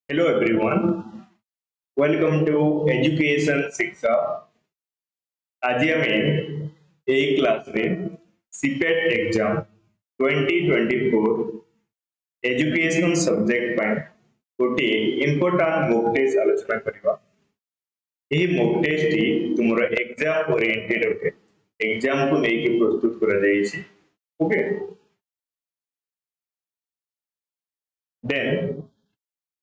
Hello everyone, welcome to Education Shiksha. आज आमे ए क्लास रे सीपेट एग्जाम 2024 एजुकेशनल सब्जेक्ट पाई गोटे इंपोर्टेंट मॉक टेस्ट आलोचना करबा। एही मॉक टेस्ट टी तुमरो एग्जाम ओरिएंटेड होते एग्जाम को लेके प्रस्तुत करा जाई छी। ओके, देन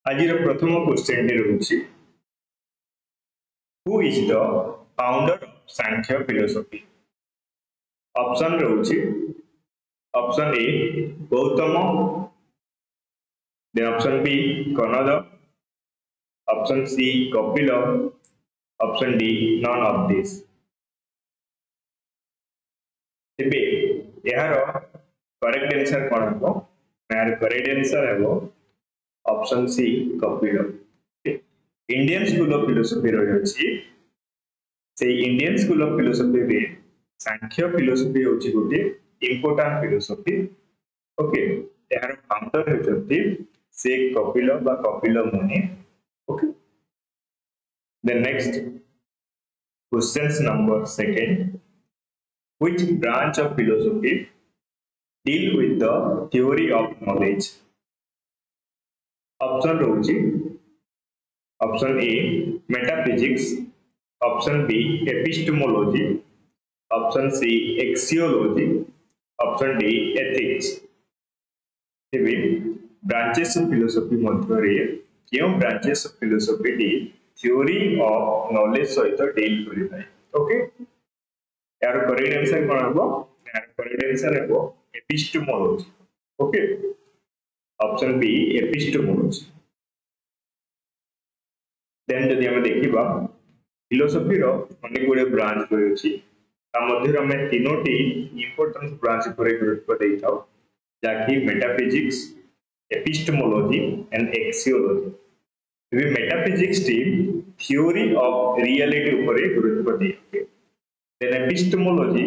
आज प्रथम क्वेश्चन टी रहउछि Who is the founder of Sankhya philosophy? Option रहउछि option A Gautama, then option B Kanada, option C Kapila, option D none of this. ଏବେ ଏହାର करेक्ट आंसर कोन हबो? यार करेक्ट आंसर हबो option C Kapil. Indian school of philosophy रही अछि से इंडियन स्कूल ऑफ फिलोसफी रे सांख्य फिलोसफी होछि गोटे इंपोर्टेंट फिलोसफी। ओके, यार फाउंडर होछथि से कपिल बा Kapil Muni. Okay, then next question number second, which branch of philosophy deal with the theory of knowledge? Option रहउछि option A metaphysics, option B epistemology, option C axiology, option D ethics. तेबे branches of philosophy मध्य रे केउ branches of philosophy the theory of knowledge सहित deal करिथाय। Okay, यार correct answer कोन हबो? यार करेक्ट आंसर हबो epistemology. Okay, option B epistemology. Then जदि हम देखिबा फिलोसफी रो अनेक गुडे ब्रांच रही अछि, ता मध्य हम तीनोटी इंपोर्टेंट ब्रांच पर गुरुत्व देइथाउ, जाकि metaphysics, epistemology and axiology. Way metaphysics T theory of reality ऊपर गुरुत्व दिए। देन एपिस्टेमोलॉजी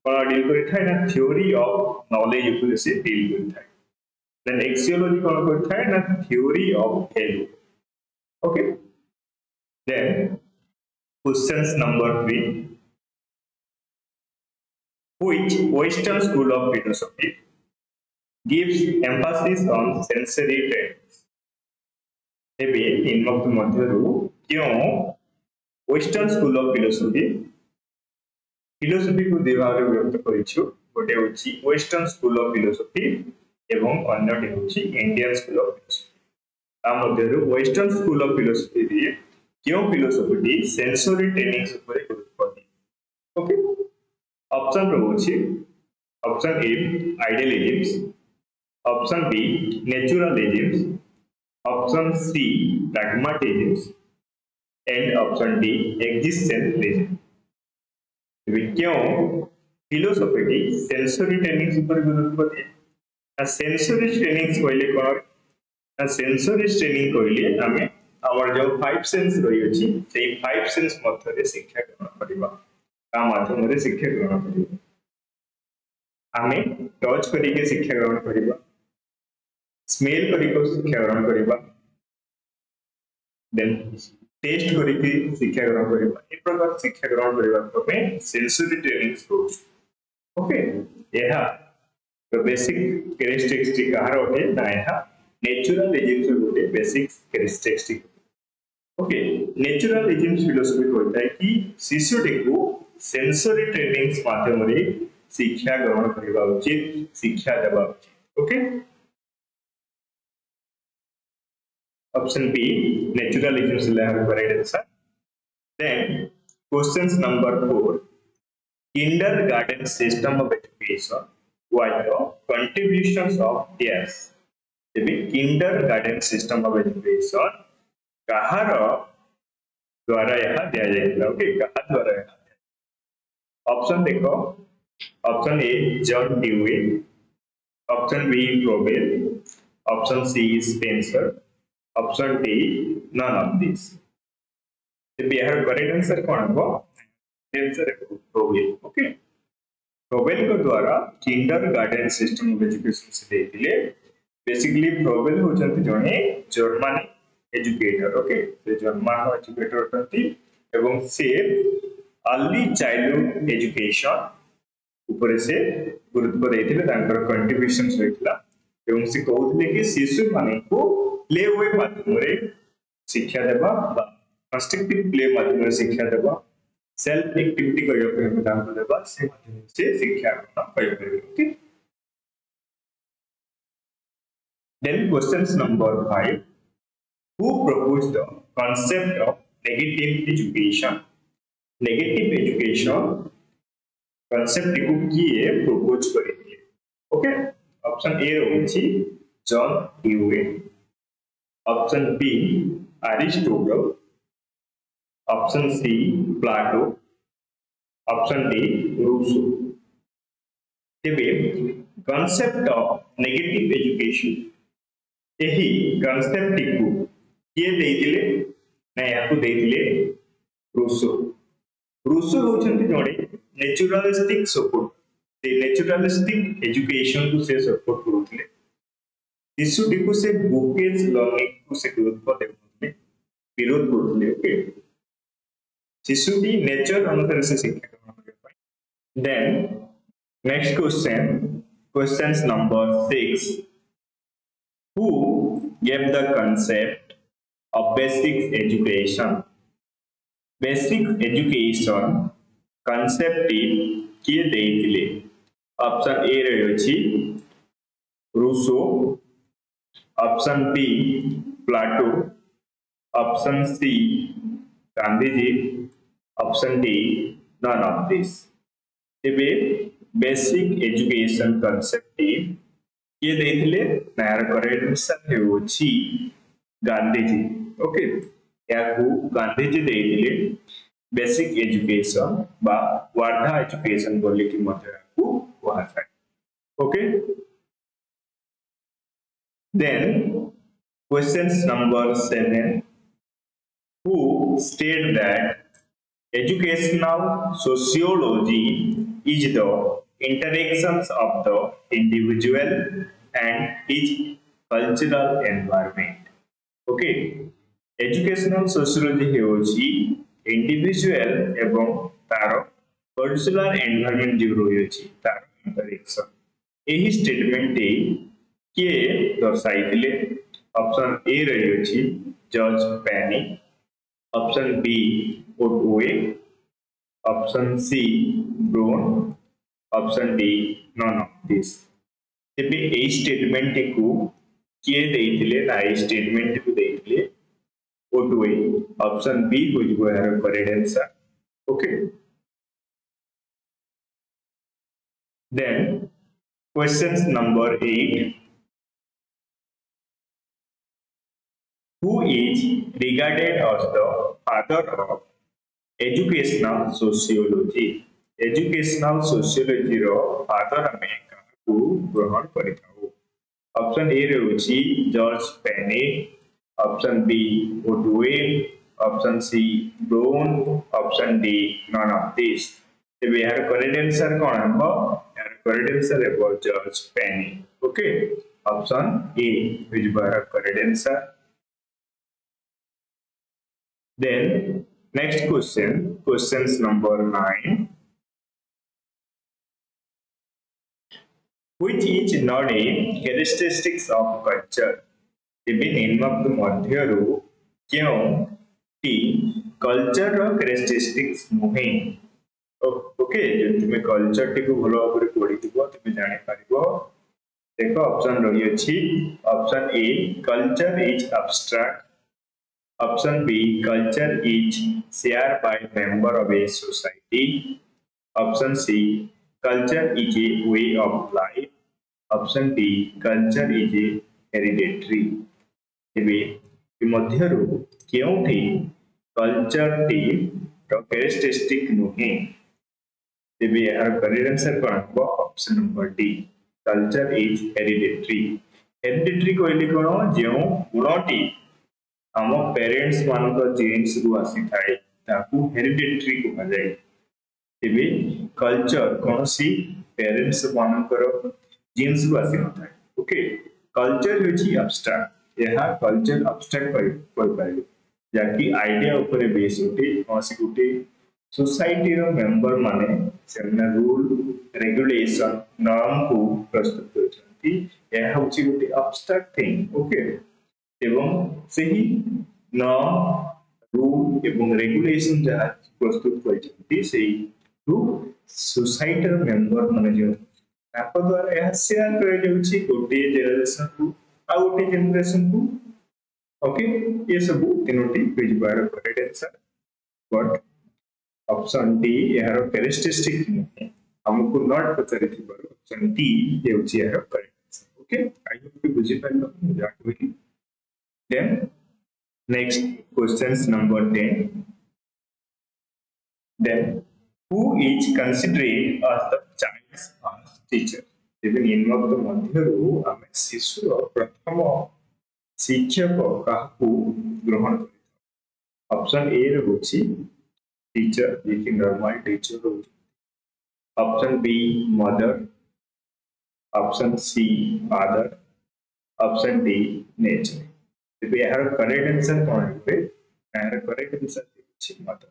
कोन डील करिथाय ना थ्योरी ऑफ नॉलेज ऊपर से डील करिथाय। देन एक्सियोलॉजी कोन करिथाय ना theory of value. Okay, then questions number 3, which western school of philosophy gives emphasis on sensory traits? एबे निम्नलिखित मध्यरु क्यों वेस्टर्न स्कूल ऑफ फिलोसफी को दिभाग व्यक्त करिछु? गोटे होछि वेस्टर्न स्कूल ऑफ फिलोसफी एवं अन्यटी होछि इंडियन स्कूल ऑफ फिलोसफी। ता मध्यरु वेस्टर्न स्कूल ऑफ फिलोसफी रे क्यों फिलोसफी सेंसरी ट्रेनिंग्स ऊपर गुरुत्व दिए? ओके, ऑप्शन रहउछि option A idealism, option B naturalism, option C pragmatism and option D existentialism. क्यों फिलोसफी सेंसरी ट्रेनिंग्स ऊपर गुरुत्व दिए? सेंसरी ट्रेनिंग्स कहले कोन? सेंसरी ट्रेनिंग कहले हमें आवर जो 5 सेंस रही अछि सेही 5 सेंस मध्य रे शिक्षा ग्रहण करिबा, का माध्यम रे शिक्षा ग्रहण करिबा। हमें टच करिके शिक्षा ग्रहण करिबा, स्मेल करिके शिक्षा ग्रहण करिबा, देन टेस्ट करिके शिक्षा ग्रहण करिबा। ए प्रकार शिक्षा ग्रहण करिबा हमें सेंसरी ट्रेनिंग्स होछि। ओके, एहा तो बेसिक कैरेक्टरिस्टिक कहार होते ना एहा नेचुरलिज्म गोटे basic characteristic. Okay, naturalism philosophy कहता है कि शिशुटी को सेंसरी ट्रेनिंग्स माध्यम रे शिक्षा ग्रहण करबा उचित, शिक्षा देबा उचित। ओके, ऑप्शन बी नेचुरलिज्म से लेहर correct answer. Then question number 4, kindergarten system of education was the contributions of yes. एबे kindergarten system of education कहार द्वारा यहाँ दिया जाएगा? ओके, कहा द्वारा यहाँ? ऑप्शन देखो, option A John Dewey, option B Froebel, option C Spencer, option D none of this. बिहार करेक्ट आंसर कौन हबो? आंसर है फ्रोबेल। ओके, फ्रोबेल को द्वारा किंडरगार्टन सिस्टम ऑफ एजुकेशन से देथिले। बेसिकली फ्रोबेल होचंती जने जर्मनी एजुकेटर ओके से जन्मान एजुकेटर अटंती एवं से अर्ली चाइल्डहुड एजुकेशन ऊपर से गुरुत्व देथिले तांकर कंट्रीब्यूशंस होइतला एवं से कहउतले कि शिशु मानकु प्ले वे माध्यम रे शिक्षा देबा बा कंस्ट्रक्टिव प्ले माध्यम रे शिक्षा देबा सेल्फ एक्टिविटी करियो पे तांको देबा से माध्यम से शिक्षा ग्रहण करियो okay then questions number 5 who proposed the concept of negative education concept को किए propose करिए ओके ऑप्शन ए होछि John Dewey option B Aristotle option C Plato option D Rousseau तेबे concept of negative education यही concept को किए देइतिले ना याकू देइतिले Rousseau Rousseau होचंती जणे नेचुरलिस्टिक सपोर्ट से नेचुरलिस्टिक एजुकेशन को से सपोर्ट करूथिले शिशुटी को से बुकेज लर्निंग को से गुरुत्व देउथिले विरोध करूथिले ओके शिशुटी नेचर अनुसार से शिक्षा ग्रहण करबा then next question number 6 who gave the concept of basic education concept किए देइतिले ऑप्शन ए रहउछि Rousseau option B Plato option C Gandhiji option D none of this तेबे बेसिक एजुकेशन कंसेप्ट किए देइतिले नायर करेक्ट आंसर हेउछि गांधीजी ओके याकू गांधीजी देइतिले बेसिक एजुकेशन बा वार्धा एजुकेशन बोली की मध्य को वहा जाए okay then questions number 7 who state that educational sociology is the interactions of the individual and his cultural environment okay educational sociology हेउछि इंडिविजुअल एवं तार कल्चरल एनवायरनमेंट जो रही अछि तार इंटरेक्शन एही स्टेटमेंट के दर्शाइतिले ऑप्शन ए रही अछि George Payne option B Ottaway option C Brown option D none of this तेबे एही स्टेटमेंट को के देइतिले ना एही स्टेटमेंट को देइतिले ओटवे ऑप्शन बी हो यार correct answer okay then question number 8 who is regarded as the father of educational sociology रो फादर हमें काकू ग्रहण करिताऊ ऑप्शन ए रहउछि George Payne option B Ottaway option C Brown option D none of this तेबे यार correct answer कोन हबो यार करेक्ट आंसर हेबो George Payne okay option A is बार correct answer then next question number 9 which is not a characteristics of culture तेबे निम्नलिखित मध्यरु क्यों टी कल्चर रो कैरेक्टरिस्टिक्स नुहे ओके जे तुमे कल्चर टी को भलो भाबरे पढि दिबो तुमे जानि पारिबो देखो ऑप्शन रही अछि option A culture is abstract option B culture is share by member of a society option C culture is a way of life option D culture is a hereditary तेबे मध्यरु केउठी कल्चर टी रो characteristic नुहे तेबे यार correct answer कोन हो option number D culture is hereditary कहली कोन जेउ गुणटी हम पेरेंट्स मानक जीन्स रु आसी थाए ताकू हेरिडेटरी को जाय तेबे कल्चर कोनसी पेरेंट्स मानकर जीन्स रु आसी थाए ओके कल्चर होची एब्स्ट्रैक्ट यह कल्चर अब्स्ट्रैक्ट कर पारे जाकि आइडिया ऊपर बेस उठे कौनसी गोटे सोसाइटी रो मेंबर माने सेमना रूल रेगुलेशन नॉर्म को प्रस्तुत करछंती यह होची गोटे अब्स्ट्रैक्ट थिंग ओके एवं सही नॉर्म रूल एवं रेगुलेशन जहाँ प्रस्तुत करछंती सही टू सोसाइटी रो मेंबर माने जो ताको द्वारा यह शेयर करे जाउची गोटे जनरेशन को आ गोटे जनरेशन को ओके ये सब तीनोटी पेज बार correct answer but option D यार कैरेक्टरिस्टिक नहीं हमको नॉट पचारि थिबार ऑप्शन डी हेउची यार correct answer okay I hope you बुझी पाइलो जाटवी then next question number 10 then who is considered as the child's first teacher even ନିମ୍ନୋକ୍ତ ମଧ୍ୟରୁ ଆମେ ଶିଶୁର ପ୍ରଥମ ଶିକ୍ଷକ କାହାକୁ ଗ୍ରହଣ କରିଥାଉ ऑप्शन ए ରହୁଛି टीचर ये कि नॉर्मल टीचर रहुଛି option B mother option C father option D nature तेबे यार करेक्ट आंसर कोन हे यार करेक्ट आंसर अछि मदर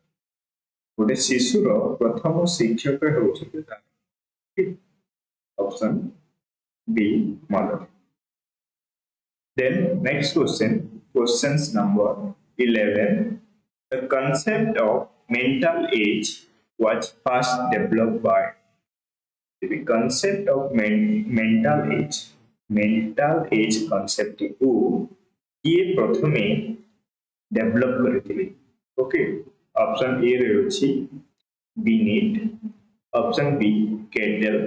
गोटे शिशुर प्रथम शिक्षक होउछते option B mother then next questions number 11 the concept of mental age was first developed by the concept of mental age concept को ये प्रथमे डेवलप करथिले ओके ऑप्शन ए रहउछि Binet option B Cattell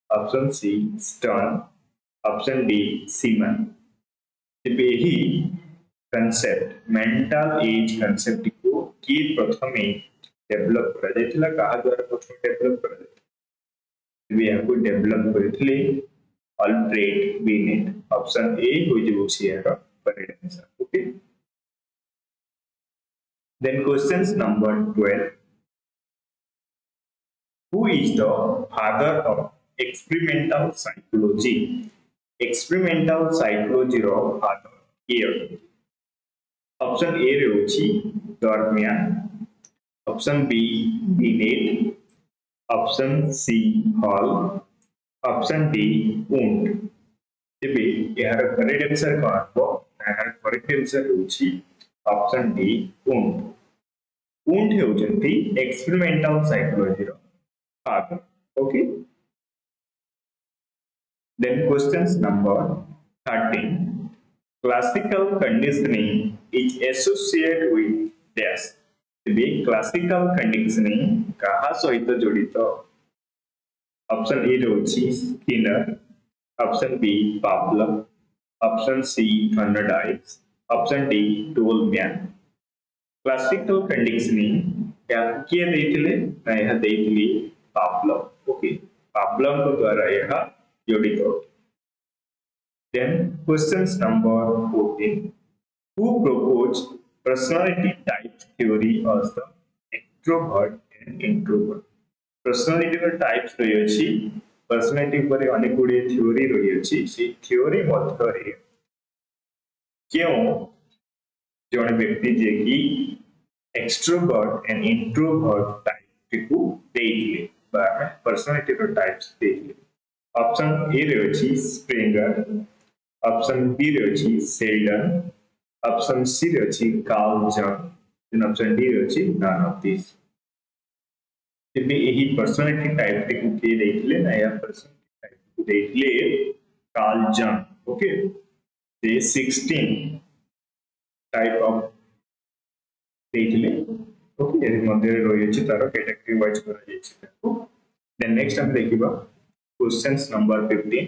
option C Stern option D Simon ही concept mental age concept को की प्रथमे develop करा जायतिला कहा द्वारा प्रथमे डेवलप करा जायतिला वे को डेवलप करथिले अल्फ्रेड बिनेट ऑप्शन ए हो जेउछि यार correct answer okay then questions number 12 who is the father of experimental psychology रो father here ऑप्शन ए रहउछि डॉर्मियन option B Binet option C Hall option D Wundt तेबे यार correct answer कोन हो यार करेक्ट आंसर रहउछि ऑप्शन डी ऊंट ऊंट हेउचंती एक्सपेरिमेंटल साइकोलॉजी रो father okay then questions number 13 classical conditioning is associated with dash the classical conditioning कहा सहित जड़ित ऑप्शन ए रहउछि Skinner option B Pavlov option C Thorndike option D Tolman classical conditioning क्या किए देथिले ना यह देथिली पावलव ओके पावलव को द्वारा यह जड़ित then questions number 14 who proposed personality type theory as the extrovert and introvert personality रो टाइप्स रही अछि पर्सनालिटी पर अनेक गुडी थ्योरी रही अछि से थ्योरी मध्यरे क्यों जने व्यक्ति जे कि एक्सट्रोवर्ट एंड इंट्रोवर्ट टाइप को देइले बा पर्सनालिटी रो टाइप्स देइले ऑप्शन ए रहछि स्प्रिंगर ऑप्शन बी रहछि सेल्डन ऑप्शन सी रहछि Carl Jung then option D रहछि नन ऑफ दिस तेबे एही पर्सनालिटी टाइप को के देइले ना या पर्सनालिटी टाइप को देइले Carl Jung okay they 16 type of देइले ओके एरि मध्ये रही अछि तार कैटेगरी वाइज करा जाय छै ताको देन नेक्स्ट हम देखिबा questions number 15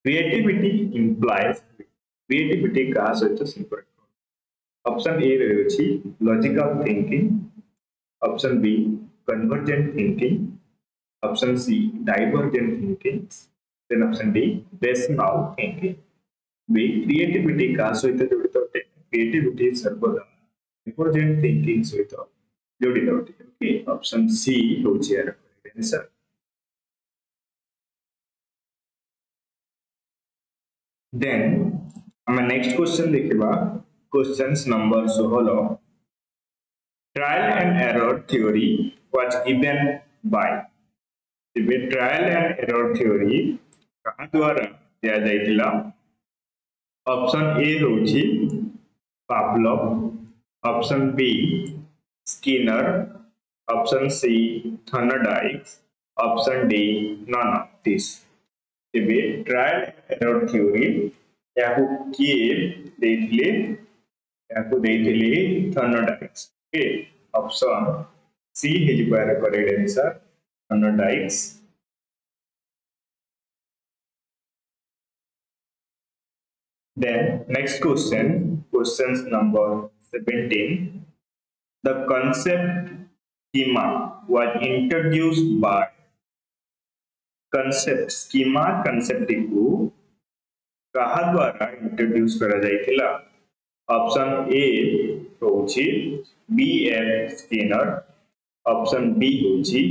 creativity implies creativity का सहित संपर्क ऑप्शन ए रही अछि logical thinking option B convergent thinking option C divergent thinking then option D rational thinking B creativity का सहित जड़ित होते क्रिएटिविटी सर्वदा कन्वर्जेंट थिंकिंग सहित जड़ित होते ओके ऑप्शन सी होछि यार करेक्ट आंसर then हमें नेक्स्ट क्वेश्चन देखिबा questions number 16 trial and error theory was given by तेबे ट्रायल एंड एरर थ्योरी कहा द्वारा दिया जाइतिला ऑप्शन ए होची Pavlov option B Skinner option C Thorndike option D none of this तेबे trial error theory याकू किए देथिले याकू देथिले Thorndike's okay option C is correct answer Thorndike's then next question questions number 17 the concept schema was introduced by concept schema concept को कहा द्वारा introduce करा जाइथिला ऑप्शन ए होची B F Skinner option B होची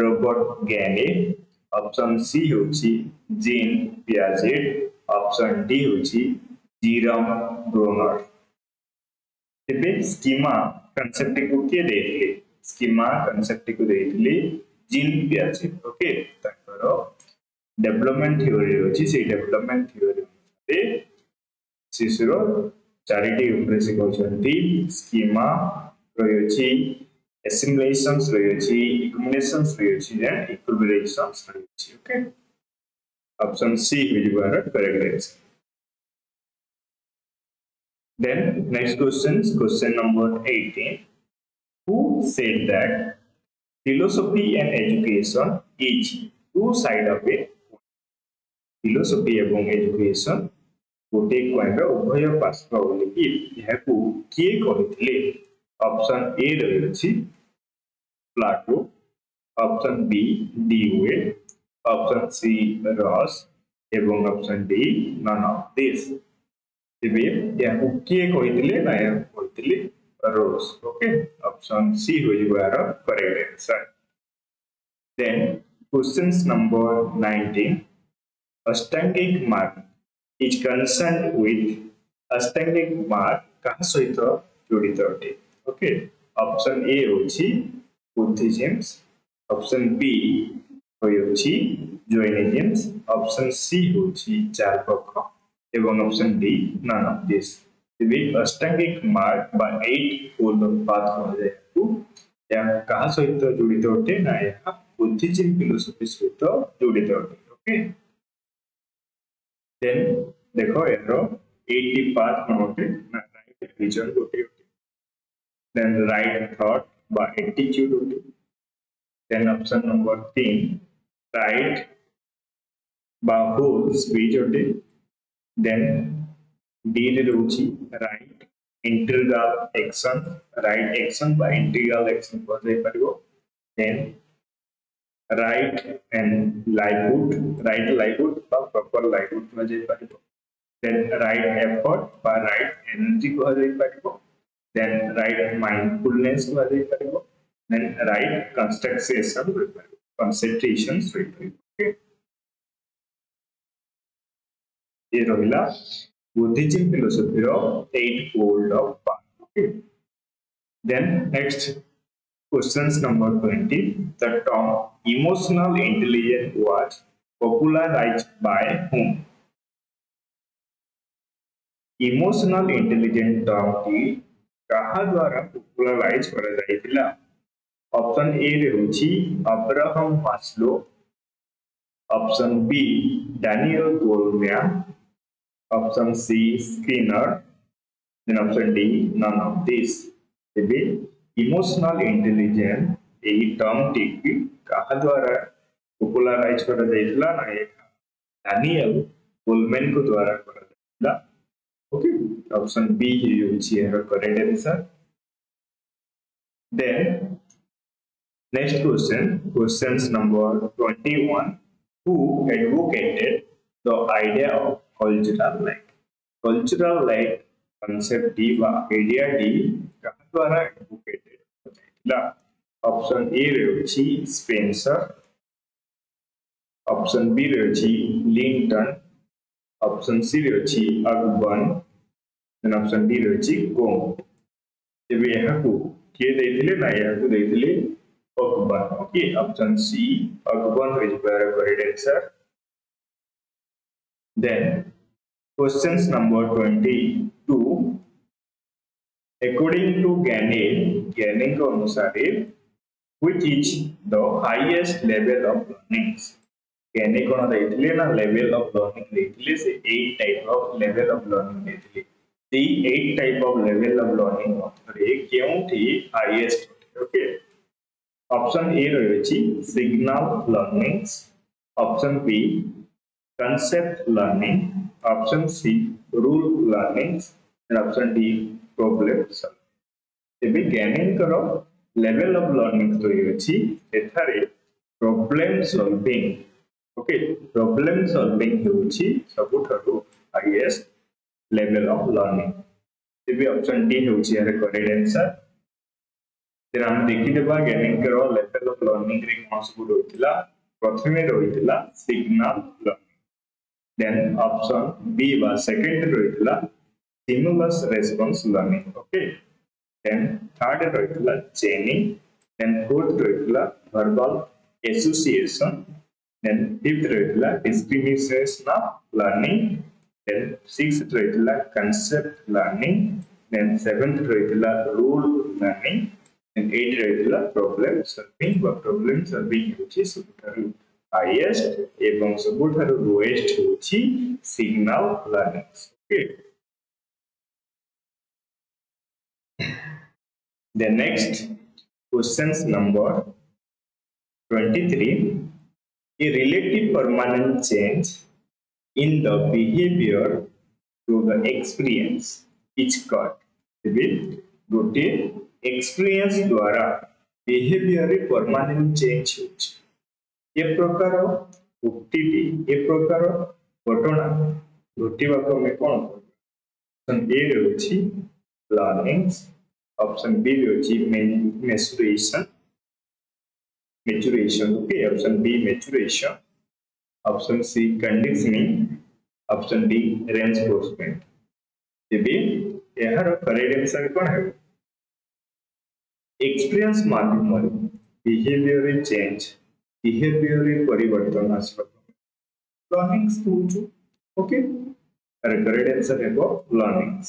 रॉबर्ट गैने ऑप्शन सी होची Jean Piaget option D होची Jerome Bruner तेबे schema concept को के देथिले स्कीमा कांसेप्ट को देथिले जीन पियाजेट ओके ताकर डेवलपमेंट थ्योरी होची से डेवलपमेंट थ्योरी से शिशुर चारिटी उपरे से कहउछंती स्कीमा रहियोची assimilations रहियोची accumulations रहियोची देन equilibrations रहियोची okay option C will be the correct answer then next question number 18 who said that philosophy and education is two side of a philosophy एवं education गोटे कॉइन रो उभय पार्श्व बोली कि यहाकू किए कहिथिले ऑप्शन ए रहिछि Plato option B Dewey option C Ross एवं option D none of this तेबे यहाकू किए कहिथिले ना या कहिथिले रोस ओके ऑप्शन सी हो जिबार correct answer then questions number 19 अष्टांगिक मार्ग is concerned with अष्टांगिक मार्ग कहा सहित जोड़ित अटे ओके ऑप्शन ए होची बुद्धिज्म्स ऑप्शन बी होची जैनिज्म्स ऑप्शन सी होची चार्वाक एवं option D none of this तेबे अष्टांगिक मार्ग बा 8 फोल्ड पाथ कहा जाय को या कहा सहित जोड़ित अटे ना या बुद्धिज्म फिलोसफी सहित जोड़ित अटे ओके then देखो एरो 80 path होते ना राइट विजन होते then right thought by attitude होते then option number 3 right by whole speech होते then D रे रोची right integral action right action by integral action को जाय परिबो then right and livelihood by proper livelihood को जाय परिबो then right effort by right energy को जाय परिबो then right mindfulness को जाय परिबो then right concentration को जाय परिबो concentration जाय परिबो ओके ये रहिला बुद्धिज्म फिलोसफी रो 8 fold of path okay then next questions number 20 the term emotional intelligence was popularized by whom emotional intelligent term की कहा द्वारा पॉपुलराइज करा जाइतिला ऑप्शन ए रे होची Abraham Maslow option B Daniel Goleman option C Skinner then option D none of this तेबे emotional intelligence एही term टी कहा द्वारा पॉपुलराइज करा जाइतिला ना डैनियल गोलमैन को द्वारा करा जाइतिला okay option B is here correct answer then next questions number 21 who advocated the idea of cultural light concept D वा idea D कहा द्वारा advocated ला option A रही स्पेंसर option B रही Linton option C रे अछि अकबन then option D रे अछि गोम तेबे यहाँ को किए देथिले ना यहाँ को देथिले अकबन ओके ऑप्शन सी अकबन is correct answer then questions number 22 according to Ganning के अनुसार which is the highest level of learning Ganning कौन देथिले ना level of learning देथिले से 8 type of level of learning देथिले the 8 type of level of learning रे केउठी highest okay option A ରହିଛି signal learning option B concept learning option C rule learning and option D problem solving ତେବେ ଜ୍ଞାନୀଙ୍କର level of learning ରହିଛି ଏଠାରେ problem solving okay problem solving ହେଉଛି ସବୁଠାରୁ highest level of learning ତେବେ option D ହେଉଛି ଏହାର correct answer then हम देखिदेबा ଜ୍ଞାନୀଙ୍କର level of learning ରେ କଣ ସବୁ ରହିଥିଲା ପ୍ରଥମେ ରହିଥିଲା signal learning then option B was second ରହିଥିଲା stimulus response learning okay then third ରହିଥିଲା chaining then fourth ରହିଥିଲା verbal association then fifth ରହିଥିଲା discriminational learning then sixth ରହିଥିଲା concept learning then seventh ରହିଥିଲା rule learning and eighth ରହିଥିଲା problem solving ବା problem solving ହେଉଛି ସବୁଠାରୁ highest ଏବଂ ସବୁଠାରୁ lowest ହେଉଛି signal learning okay the next questions number 23 a relative permanent change in the behavior through the experience is called ତେବେ गोटे experience द्वारा behavior रे permanent change ହେଉଛି ए प्रकार उक्तिटी ए प्रकार घटना घटिबाको में कोन ऑप्शन ए रहउछि लर्निंग ऑप्शन बी रहउछि maturation okay option B maturation option C conditioning option D reinforcement तेबे एहार करेक्ट आंसर कोन है एक्सपीरियंस माध्यम बिहेवियर चेंज बिहेवियर परिवर्तन आसबा लर्निंग होछु ओके करेक्ट आंसर है learning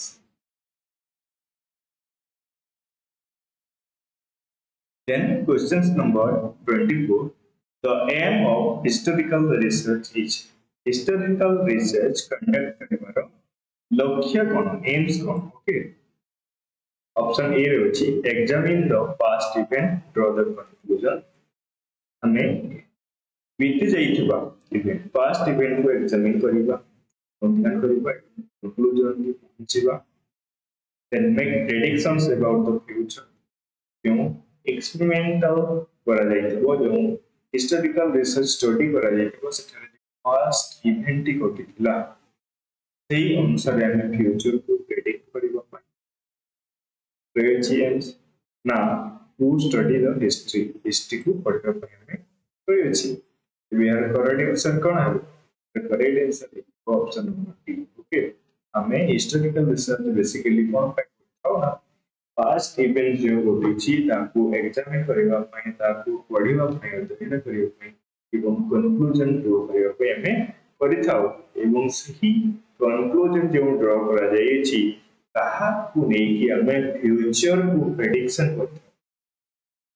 then questions number 24 the aim of historical research is historical research conduct करिवार लक्ष्य कोन aims कोन ओके ऑप्शन ए रहउछि examine the past event draw the conclusion हमें बीती जाइथिबा इवेंट पास्ट इवेंट को एग्जामिन करिबा अध्ययन करिबा कंक्लूजन की पहुंचीबा then make predictions about the future क्यों एक्सपेरिमेंटल करा जाइथिबो जो हिस्टोरिकल रिसर्च स्टडी करा जाइथिबो सेठारे पास्ट इवेंट की घटिथिला सेही अनुसार हम फ्यूचर को प्रेडिक्ट करिबा पाई चेंज ना who study the history को पढ़िबा पाई हमें कोई अछि we are correct answer कोन है the correct answer is option number D okay हमें हिस्टोरिकल रिसर्च बेसिकली कोन पाई ना पास्ट इवेंट जो होती ताकू एग्जामिन करबा पाई ताकू पढ़िबा पाई अध्ययन करिबा पाई एवं कंक्लूजन ड्रॉ करिबा पाई हमें परिथाउ एवं सही कंक्लूजन जो ड्रॉ करा जाय छी ताहा को नै कि हमें फ्यूचर को प्रेडिक्शन करता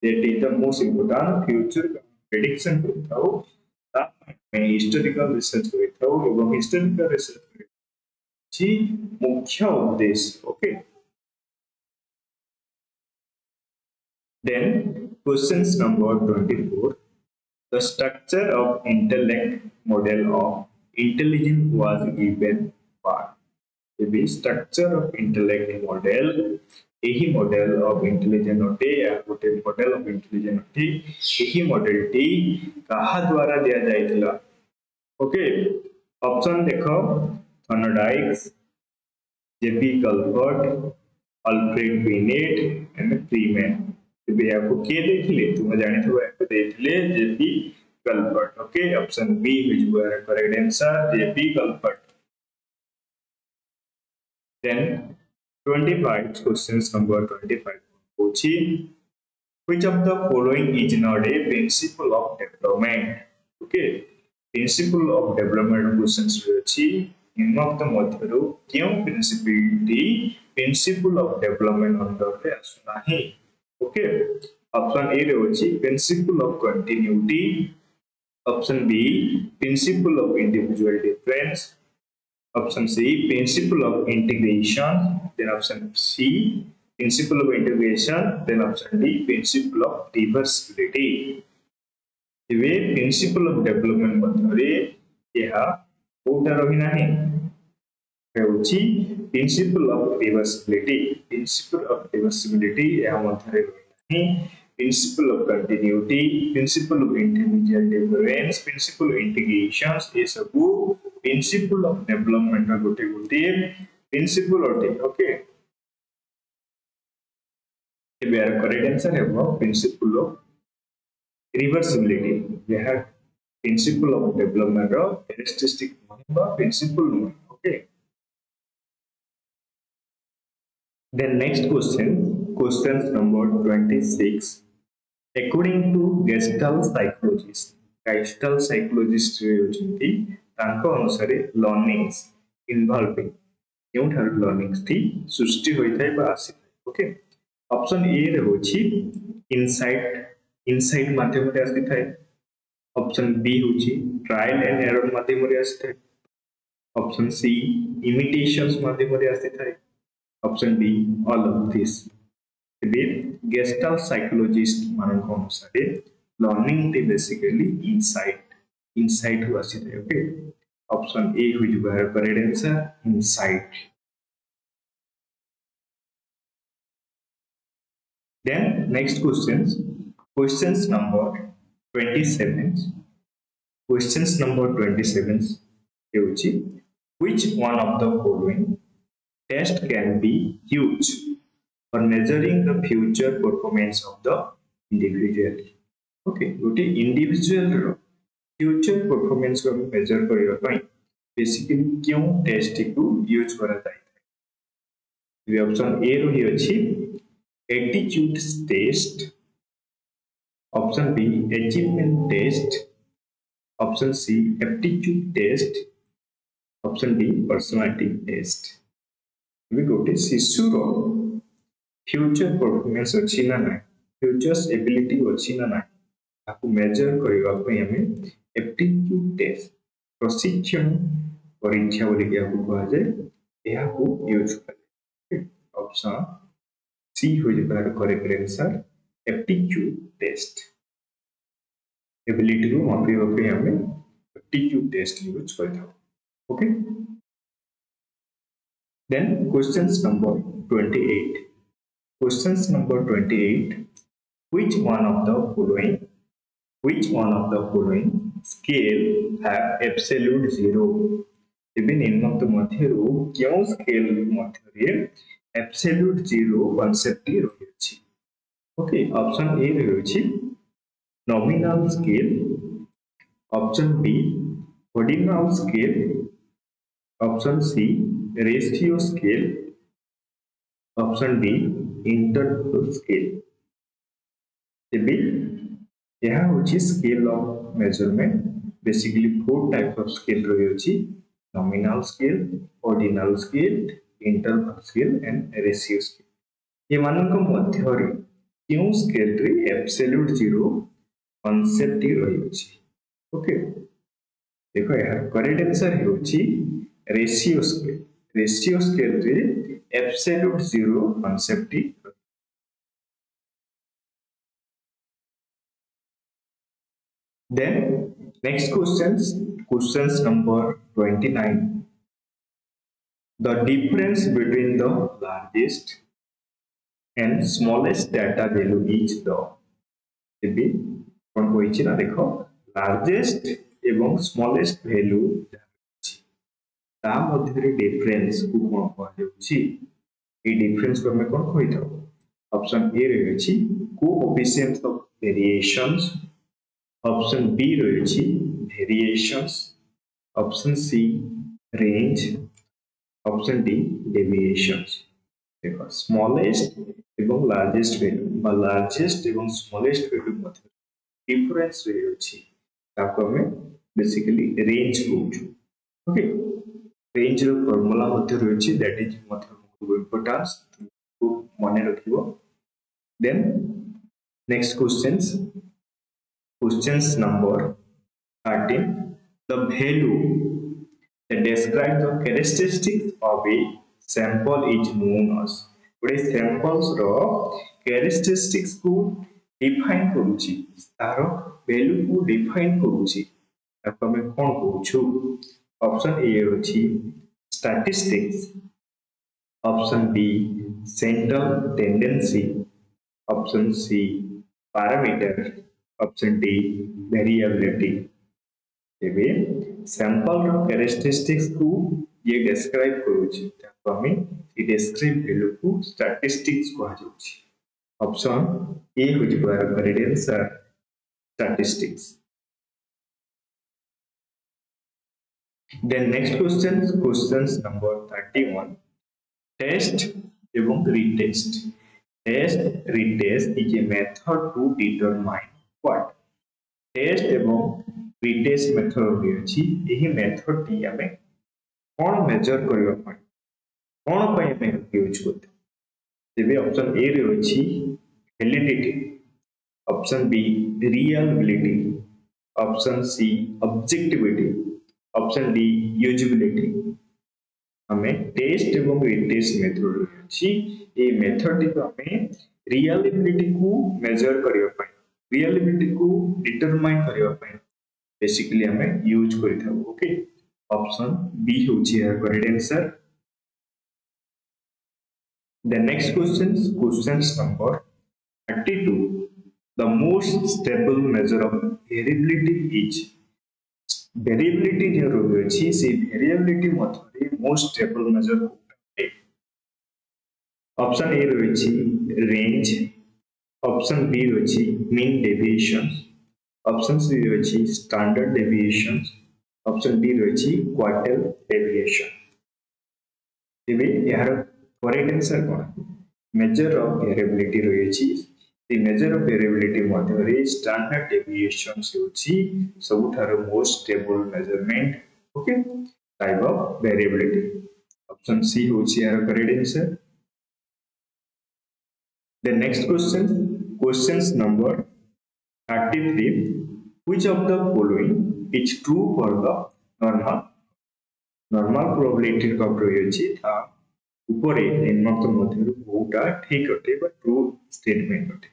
that is the most important future prediction करथाउ ता हिस्टोरिकल रिसर्च करथाउ एवं हिस्टोरिकल रिसर्च छी मुख्य उद्देश्य okay then questions number 24 the structure of intellect model of intelligence was given by the structure of intellect model एही model of intelligence होते या गोटे model of intelligence होते एही मॉडल टी कहा द्वारा दिया जायतिला ओके ऑप्शन देखो Thorndike J P Culbert Alfred Binet and Freeman बे आपको के देखिले तुम जानि थबो आपको देखिले J P Culbert okay option B is correct answer J P Culbert Then 25 questions number 25 होची which of the following is not a principle of development? Okay, principle of development questions होची निम्नलिखित मध्यरु क्यों principle of development अंडर रे आसुनाही? Okay, option A रे होची principle of continuity, option B principle of individual difference, option C principle of integration, then option C principle of integration, then option D principle of reversibility. इवे principle of development मध्यरे यह कोटा रही नाही हेउची principle of reversibility. Principle of reversibility यह मध्यरे रही नाही. Principle of continuity, principle of individual difference, principle of integration ये सब principle of development का गोटे principle अटे. Okay, where correct answer है वो principle of reversibility. We have principle of development of characteristic principle. Okay, then next question number 26. According to Gestalt psychologist होचंती तांको अनुसार learnings involving केउठार learnings थी सृष्टि होई थाय बा आसी. ओके, ऑप्शन ए रे होची इनसाइट माध्यम रे आसी थाय, ऑप्शन बी होची ट्रायल एंड एरर माध्यम रे आसी थाय, ऑप्शन सी इमिटेशंस माध्यम रे आसी थाय, option D all of this. बे गेस्टाल्ट साइकोलॉजिस्ट मान को अनुसार लर्निंग टे बेसिकली इनसाइट हो आसी थाय. ओके, ऑप्शन ए हो जो बाहर correct answer insight. Then next questions number 27. Questions number 27 होची which one of the following test can be used for measuring the future performance of the individual? Okay, गोटे individual रो future performance को measure करिया पई basically क्यों test को use करा जाय था. ये ऑप्शन ए रो ही अछि attitude test, option B achievement test, option C aptitude test, option D personality test. We go to शिशुर future performance अच्छी ना ना futures ability अच्छी ना ना आपको measure करिवा पई हमें aptitude test प्रशिक्षण परीक्षा बोली के आपको कहा जाए यह को यूज करें. ऑप्शन C हो जाएगा correct answer aptitude test. Ability को मापिवा पे हमें एप्टीट्यूड टेस्ट यूज करता हूं. Okay, then questions number 28. Questions number 28. which one of the following scale have absolute zero? इवन निम्नलिखित मध्यरु क्यों स्केल मध्यरे absolute zero concept रही. ओके, ऑप्शन ए रही nominal scale, option B ordinal scale, option C ratio scale, option D interval scale. यह होची scale of measurement. Basically 4 type of scale रही nominal scale, ordinal scale, interval scale and ratio scale. ये मानक मध्यरे क्यों scale रे absolute zero concept रही अछि. Okay, देखो यार करेक्ट आंसर होछि रेशियो स्केल. रेशियो स्केल रे absolute zero concept. Then next questions number 29. The difference between the largest and smallest data value is the. एबे कोन होइछि ना देखो largest एवं smallest value ता मध्यरे डिफरेंस को कोन कहै ए डिफरेंस को हमें कोन कहै था. ऑप्शन ए रहै छी coefficient of variations, option B रहै छी variations, option C range, option D deviations देखो स्मॉलेस्ट एवं लार्जेस्ट वैल्यू बा लार्जेस्ट एवं स्मॉलेस्ट वैल्यू मध्य डिफरेंस रही अछि ताको हमें बेसिकली रेंज कहूछु ओके रेंज रो फार्मूला मध्य रही दैट इज मध्य इंपोर्टेंस को माने रखिबो then next questions number 13 the value that describes the characteristics of a sample is known as गोटे samples रो characteristics को define करूची तार value को define करूची ताको हमें कोन कहूछु ऑप्शन ए अछि statistics option B central tendency option C parameter option D variability तेबे सैंपल रो कैरेक्टरिस्टिक्स को ये डिस्क्राइब करूची ताको हमें ये डिस्क्राइब वैल्यू को स्टैटिस्टिक्स कहा जाउची ऑप्शन ए हो जिबार correct answer statistics then next questions number 31 test एवं retest test retest is a method to determine what test एवं रीटेस्ट मेथड अछि एही मेथड टी हमें कोन मेजर करबा पय कोन पय हमें यूज करते तेबे ऑप्शन ए रे अछि validity option B reliability option C objectivity option D usability हमें टेस्ट एवं रीटेस्ट मेथड अछि ए मेथड टी हमें रियलाबिलिटी को मेजर करबा पय रियलाबिलिटी को डिटरमाइन करबा पय बेसिकली हमें यूज करिथा ओके ऑप्शन बी होची है correct answer the next questions number 32 the most stable measure of variability is variability जो रहछि से variability मथरे most stable measure option A रहछि रेंज ऑप्शन बी रहछि मीन डेविएशन ऑप्शन सी रहछि standard deviation option D रहछि quartile deviation एबे यार करेक्ट आंसर कोन मेजर ऑफ वेरिएबिलिटी रहछि the measure of variability मध्यरे standard deviation से होछि सबुठारो most stable measurement ओके type of variability option C होछि यार correct answer the next questions number 33 which of the following is true for the normal probability of रहछि था ऊपर निम्नलिखित मध्यरु कोटा ठीक अटे बा ट्रू स्टेटमेंट अटे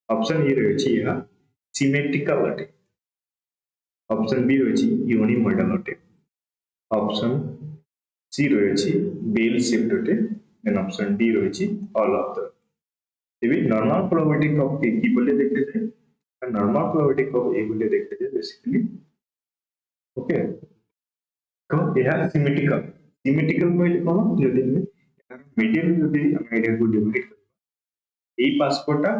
ऑप्शन ए रहछि या सिमेट्रिकल अटे ऑप्शन बी रहछि यूनिमोडल अटे ऑप्शन सी रहछि बेल शेप्ड अटे देन ऑप्शन डी रहछि ऑल ऑफ द एबे नॉर्मल प्रोबेबिलिटी ऑफ ए की बोले देखे जाय नॉर्मल प्रोबेबिलिटी ऑफ ए बोले देखे जाय बेसिकली ओके तो यह सिमेट्रिकल पहिले कोन जदि मीडियन जदि हम एरिया को डिवाइड कर ए पासपोर्टा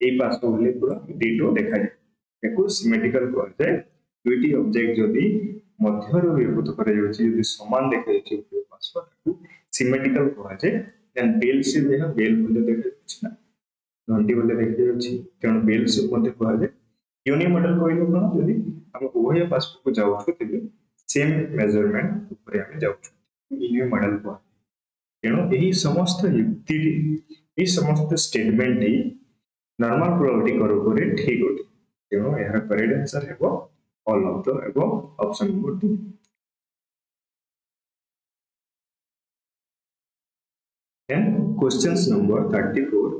ए पासपोर्ट ले पूरा डिटो देखा जाय एको सिमेट्रिकल कह जाय दुईटी ऑब्जेक्ट जदि मध्य रो विभक्त करे जाय जदि समान देखा जाय पूरा पासपोर्ट को सिमेट्रिकल कह जाय देन बेल से देह बेल बोले देखा जाय ना घंटी बोले देखा जाय तेन बेल से मध्य कह जाय यूनिमोडल कहलो कोन जदि हम ओहे पासपोर्ट को जाउ छु तेबे सेम मेजरमेंट ऊपर हम जाउ छु यूनिमोडल को तेणु यही समस्त युक्ति ये समस्त स्टेटमेंट नॉर्मल प्रोबेबिलिटी करे ठीक होती तेणु यार करेक्ट आंसर हेबो ऑल ऑफ द एबो option number 2 then questions number 34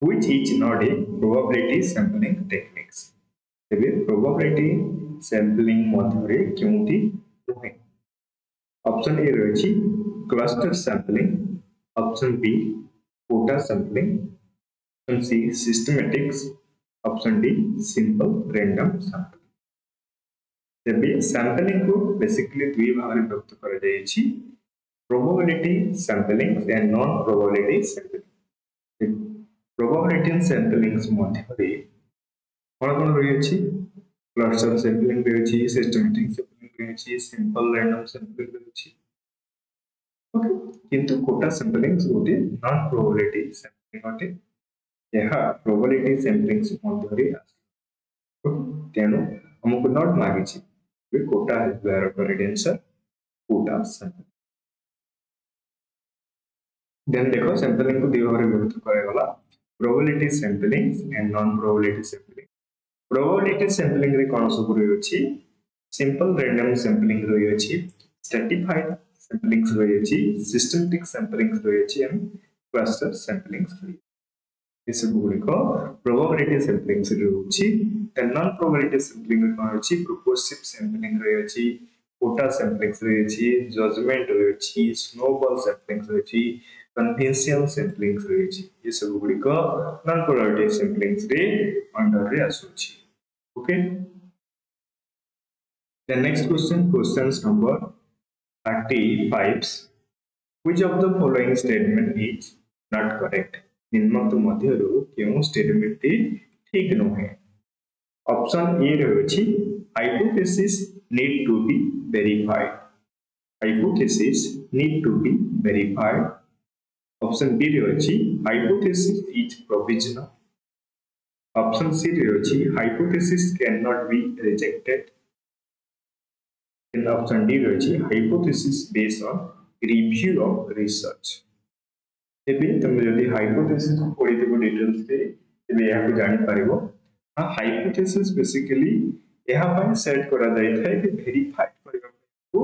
which is not a probability sampling techniques तबे probability sampling मध्यरे केउटी नहे ऑप्शन ए रहछि cluster sampling option B quota sampling option C systematics option D simple random sampling तबे sampling को basically दुई भाग में विभक्त करा जाय छी probability sampling and non probability sampling probability samplings मध्यरे कोन रहै छी क्लस्टर सैंपलिंग रहै छी सिस्टमैटिक सैंपलिंग रहै छी सिंपल रैंडम सैंपलिंग रहै छी ओके किंतु कोटा सैंपलिंग गोटे नॉन प्रोबेबिलिटी सैंपलिंग अटे यह प्रोबेबिलिटी सैंपलिंग मध्य तेणु हमको नॉट मागी quota is where correct answer quota sampling then देखो सैंपलिंग को दो भाग में विभक्त करागला probability sampling and non probability sampling probability sampling रे कोन सब रही अछि सिंपल रैंडम सैंपलिंग रही अछि स्ट्रैटिफाइड सैंपलिंग रही अछि सिस्टमैटिक सैंपलिंग रही अछि एंड क्लस्टर सैंपलिंग रही ये सब गुड़िक प्रोबेबिलिटी सैंपलिंग से रही नॉन प्रोबेबिलिटी सैंपलिंग रे कोन अछि प्रोपोर्सिव सैंपलिंग रही अछि कोटा सैंपलिंग रही अछि जजमेंट रही अछि स्नोबॉल सैंपलिंग रही अछि कन्वेंशियल सैंपलिंग रही अछि ये सब गुड़िक नॉन प्रोबेबिलिटी सैंपलिंग रे अंडर रे आसुछि okay the next question number 35 which of the following statement is not correct निम्नलिखित मध्यरु केउ स्टेटमेंट टी ठीक नहे ऑप्शन ए रहछि hypothesis need to be verified hypothesis need to be verified option B रहछि hypothesis is provisional option C रहछि hypothesis cannot be rejected and option D रहछि hypothesis based on review of research एबे तमे जदि hypothesis को पढिथिबो details रे एबे या को जानि पारिबो हाइपोथेसिस बेसिकली यहा पर सेट करा जाय थाए कि वेरीफाई करबा को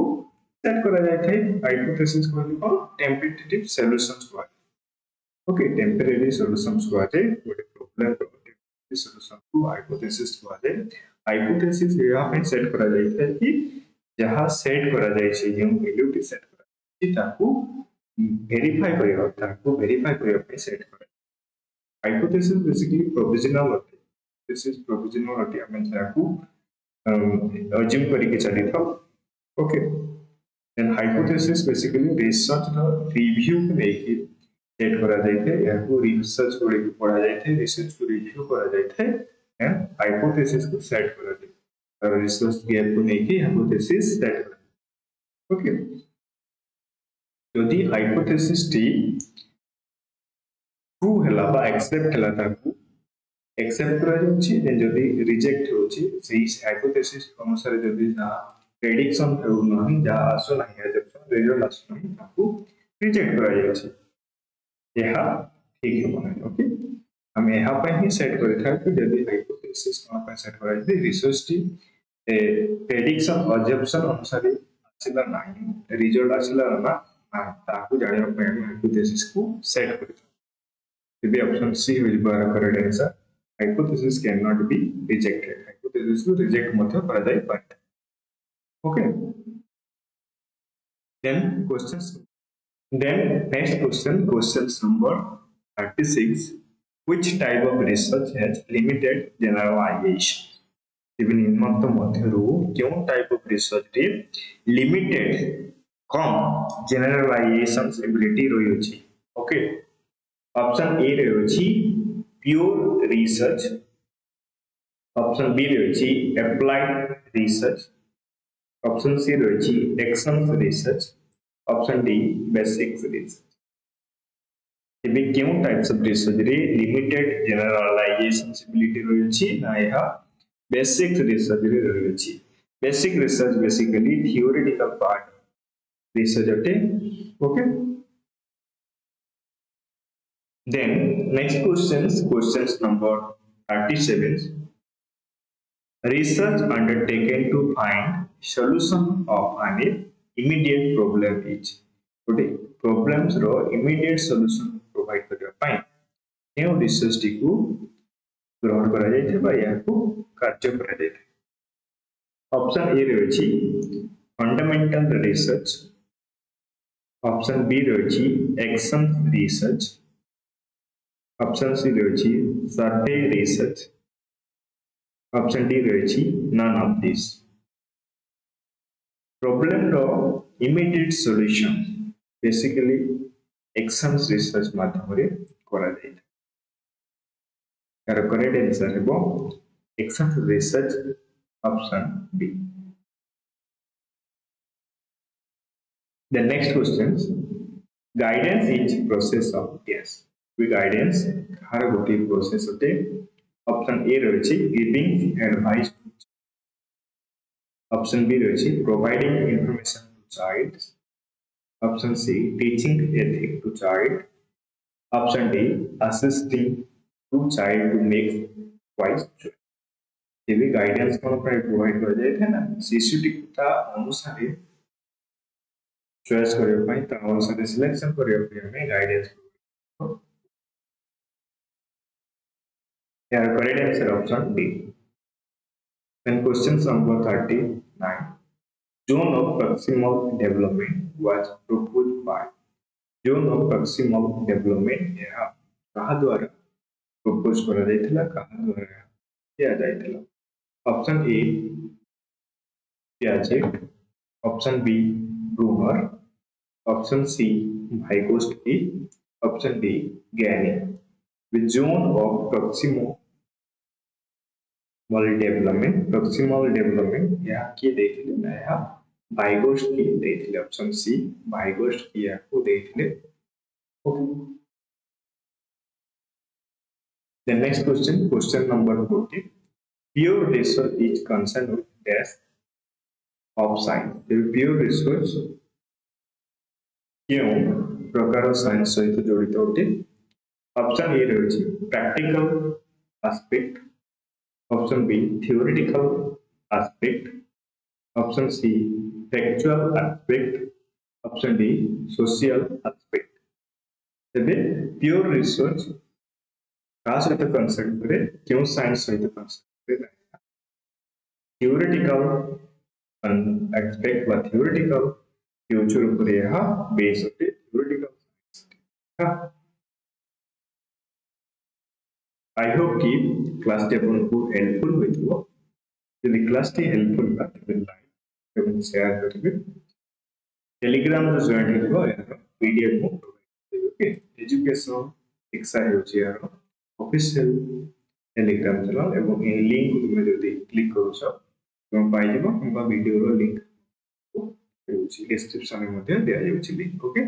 सेट करा जाय थाए हाइपोथेसिस को को टेम्परेटिव सॉल्यूशंस को ओके टेम्परेरी सॉल्यूशंस को आते गोटे प्रॉब्लम टेम्परेरी सॉल्यूशन को हाइपोथेसिस को आते हाइपोथेसिस यहा पे सेट करा जाय थाए कि जहा सेट करा जाय छै जे वैल्यू टी सेट करा छै ताकू वेरीफाई करियो ताकू वेरीफाई करियो पे सेट करे हाइपोथेसिस बेसिकली प्रोविजनल होते दिस इज प्रोविजनल होते हमें ताकू अज्यूम करके चली था okay then hypothesis basically research the review को लेके सेट करा जायते या को रिसर्च को लेके पढ़ा जायते रिसर्च को रिव्यू करा जायते एंड हाइपोथेसिस को सेट करा जायते और रिसर्च गैप को लेके हाइपोथेसिस सेट करा ओके यदि हाइपोथेसिस टी ट्रू हैला बा एक्सेप्ट हैला ताकू एक्सेप्ट करा जाउची देन जदि रिजेक्ट होची सेही हाइपोथेसिस अनुसार जदि जा प्रेडिक्शन हेउ नाही जा आसो नाही एजम्पशन रिजल्ट आसो नाही ताकू रिजेक्ट करा जाउची यहा ठीक है बने ओके हम यहा पे ही सेट करि था कि जदि हाइपोथेसिस कोन पे सेट करा जाय रिसर्च टी प्रेडिक्शन एजम्पशन अनुसार आसिला नाही रिजल्ट आसिला ना ताकू जानिया पे हम हाइपोथेसिस को सेट करि इबे option C will be correct answer hypothesis cannot be rejected hypothesis को रिजेक्ट मध्य करा जाय पारे okay then questions then next question number 36 which type of research has limited generalization even निम्नलिखित मध्यरु केउ टाइप ऑफ रिसर्च रे लिमिटेड कम generalisation ability रही अछि ओके ऑप्शन ए रे अछि pure research option B रही applied research option C रही action research option D basic research एबे केउ टाइप्स ऑफ रिसर्च रे लिमिटेड जनरलाइजेशन एबिलिटी रही अछि ना यह बेसिक रिसर्च रे रही अछि basic research basically theoretical part research अटे okay then next questions number 37 research undertaken to find solution of an immediate problem is today problems ro immediate solution provide करिया पाई केउ रिसर्च टी को ग्रहण करा जाय छै बा या को कार्य करा जाय ऑप्शन ए रहछि फंडामेंटल रिसर्च ऑप्शन बी रहछि एक्शन रिसर्च ऑप्शन सी रही सर्वे रिसर्च ऑप्शन डी रही नन ऑफ दिस प्रॉब्लम रो immediate solution basically action research माध्यम रे करा जाय यार करेक्ट आंसर हेबो action research option B The next questions, guidance is process of yes. We guidance हर गोटे process होते ऑप्शन ए रही giving advice, ऑप्शन बी रही providing information to child, option C teaching ethic to child, option D assisting to child to make wise choice. भी guidance कौन provide कर जाए थे ना शिशुटी ता अनुसार चॉइस करियो पाई ता अनुसार सिलेक्शन करियो पाई हमें गाइडेंस यार correct answer option D. Then question number 39, zone of proximal development was proposed by. zone of proximal development यह कहाँ द्वारा propose करा जाइथिला कहाँ द्वारा किया जाइथिला. Option A Piaget, option B Bruner, option C Vygotsky, option D Gagne. With zone of proximal development यहाँ किए देखिले ना यहाँ वाइगोत्स्की देखिले ऑप्शन सी वाइगोत्स्की यहाँ को देखिले. Okay. The next question number 40. Pure research is concerned with dash of science. Pure research क्यों प्रकार साइंस सहित जोड़ित होते. ऑप्शन ए रही practical aspect, option B theoretical aspect, option C factual aspect, option D social aspect. तेबे pure research का सहित concern करे क्यों साइंस सहित कंसर्न करे थियोरेटिकल एस्पेक्ट व थियोरेटिकल फ्यूचर ऊपर यह बेस होते थियोरेटिकल साइंस. I hope कि क्लास टी आपको हेल्पफुल होइथिबो. यदि क्लास टी हेल्पफुल बा तबे लाइक एवं शेयर करिवे. टेलीग्राम रे जॉइन होइथिबो यार पीडीएफ मो ओके. एजुकेशन शिक्षा हेउची यार ऑफिशियल टेलीग्राम चैनल एवं ए लिंक तुमे जदि क्लिक करूछ तुम पाइ जेबो किबा वीडियो रो लिंक हेउची डिस्क्रिप्शन रे मध्ये दिया जाउची लिंक. ओके.